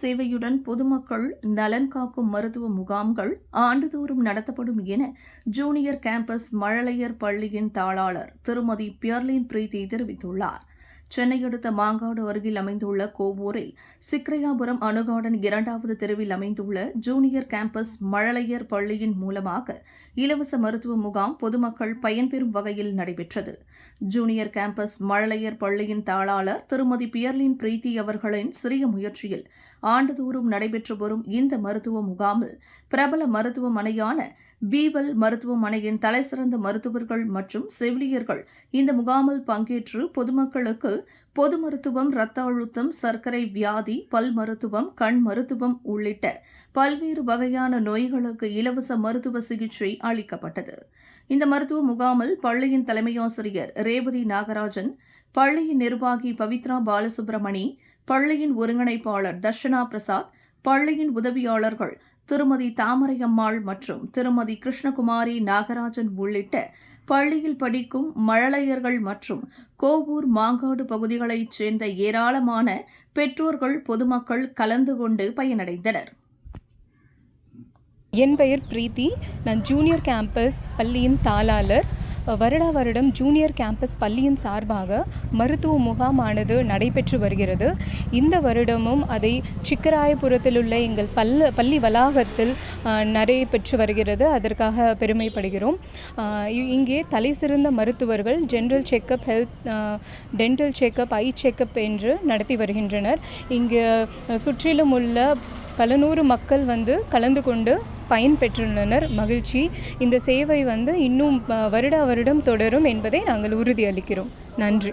சேவையுடன் பொதுமக்கள் நலன் காக்கும் மருத்துவ முகாம்கள் ஆண்டுதோறும் நடத்தப்படும் என ஜூனியர் கேம்பஸ் மழலையர் பள்ளியின் தாளாளர் திருமதி பியர்லின் பிரீத்தி தெரிவித்துள்ளார். சென்னை அடுத்த மாங்காடு அருகில் அமைந்துள்ள கோவூரில் சிக்ரையாபுரம் அணுகார்டன் 2வது தெருவில் அமைந்துள்ள ஜூனியர் கேம்பஸ் மழலையர் பள்ளியின் மூலமாக இலவச மருத்துவ முகாம் பொதுமக்கள் பயன்பெறும் வகையில் நடைபெற்றது. ஜூனியர் கேம்பஸ் மழலையர் பள்ளியின் தாளாளர் திருமதி பியர்லின் பிரீத்தி அவர்களின் சிறிய முயற்சியில் ஆண்டுதோறும் நடைபெற்று வரும் இந்த மருத்துவ முகாமில் பிரபல மருத்துவமனையான பீவல் மருத்துவமனையின் தலைசிறந்த மருத்துவர்கள் மற்றும் செவிலியர்கள் இந்த முகாமில் பங்கேற்று பொதுமக்களுக்கு பொது மருத்துவம், இரத்த அழுத்தம், சர்க்கரை வியாதி, பல் மருத்துவம், கண் மருத்துவம் உள்ளிட்ட பல்வேறு வகையான நோய்களுக்கு இலவச மருத்துவ சிகிச்சை அளிக்கப்பட்டது. இந்த மருத்துவ முகாமில் பள்ளியின் தலைமையாசிரியர் ரேவதி நாகராஜன், பள்ளியின் நிர்வாகி பவித்ரா பாலசுப்ரமணி, பள்ளியின் ஒருங்கிணைப்பாளர் தர்ஷனா பிரசாத், பள்ளியின் உதவியாளர்கள் திருமதி தாமரையம்மாள் மற்றும் திருமதி கிருஷ்ணகுமாரி நாகராஜன் உள்ளிட்ட பள்ளியில் படிக்கும் மழலையர்கள் மற்றும் கோவூர், மாங்காடு பகுதிகளைச் சேர்ந்த ஏராளமான பெற்றோர்கள், பொதுமக்கள் கலந்து கொண்டு பயனடைந்தனர். என் பெயர் பிரீத்தி. நான் ஜூனியர் கேம்பஸ் பள்ளியின் தாளாளர். வருடம் ஜூனியர் கேம்பஸ் பள்ளியின் சார்பாக மருத்துவ முகாமானது நடைபெற்று வருகிறது. இந்த வருடமும் அதை சிக்கராயபுரத்தில் உள்ள எங்கள் பள்ளி வளாகத்தில் நடைபெற்று வருகிறது. அதற்காக பெருமைப்படுகிறோம். இங்கே தலை சிறந்த மருத்துவர்கள் general checkup, health, dental checkup, eye checkup என்று நடத்தி வருகின்றனர். இங்கு சுற்றிலும் உள்ள பல நூறு மக்கள் கலந்து கொண்டு பயன்பெற்றுள்ளனர். மகிழ்ச்சி. இந்த சேவை இன்னும் வருடம் தொடரும் என்பதை நாங்கள் உறுதியளிக்கிறோம். நன்றி.